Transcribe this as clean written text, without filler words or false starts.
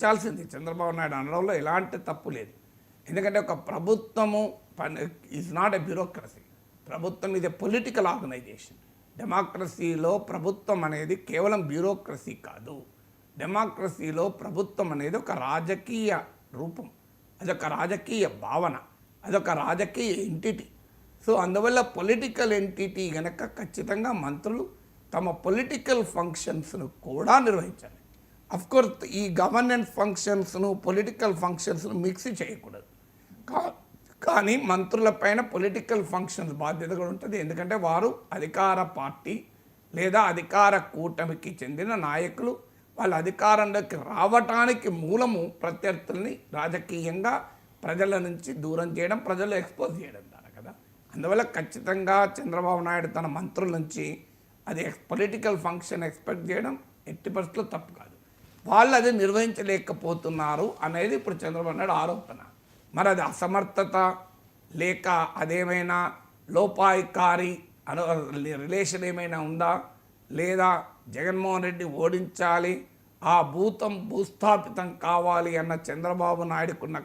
చాల్సింది చంద్రబాబు నాయుడు అనడంలో ఎలాంటి తప్పు లేదు. ఎందుకంటే ఒక ప్రభుత్వము ఈజ్ నాట్ ఎ బ్యూరోక్రసీ. ప్రభుత్వం ఇది పొలిటికల్ ఆర్గనైజేషన్. డెమోక్రసీలో ప్రభుత్వం అనేది కేవలం బ్యూరోక్రసీ కాదు. డెమోక్రసీలో ప్రభుత్వం అనేది ఒక రాజకీయ రూపం, అదొక రాజకీయ భావన, అదొక రాజకీయ ఎంటిటీ. సో అందువల్ల పొలిటికల్ ఎంటిటీ కనుక ఖచ్చితంగా మంత్రులు తమ పొలిటికల్ ఫంక్షన్స్ను కూడా నిర్వహించాలి. Of course e governance ఫంక్షన్స్ను political ఫంక్షన్స్ను mix చేయకూడదు. కానీ మంత్రులపైన పొలిటికల్ ఫంక్షన్స్ బాధ్యత కూడా ఉంటుంది. ఎందుకంటే వారు అధికార పార్టీ లేదా అధికార కూటమికి చెందిన నాయకులు. వాళ్ళ అధికారంలోకి రావటానికి మూలము ప్రత్యర్థుల్ని రాజకీయంగా ప్రజల నుంచి దూరం చేయడం, ప్రజలు ఎక్స్పోజ్ చేయడం ద్వారా కదా. అందువల్ల ఖచ్చితంగా చంద్రబాబు నాయుడు తన మంత్రుల నుంచి అది పొలిటికల్ ఫంక్షన్ ఎక్స్పెక్ట్ చేయడం ఎట్టి పరిస్థితుల్లో తప్పు కాదు. వాళ్ళు అది నిర్వహించలేకపోతున్నారు అనేది ఇప్పుడు చంద్రబాబు నాయుడు ఆరోపణ. మరి అది అసమర్థత లేక అదేమైనా లోపాయికారి రిలేషన్ ఏమైనా ఉందా, లేదా జగన్మోహన్ రెడ్డి ఓడించాలి, ఆ భూస్థాపితం కావాలి అన్న చంద్రబాబు నాయుడుకున్న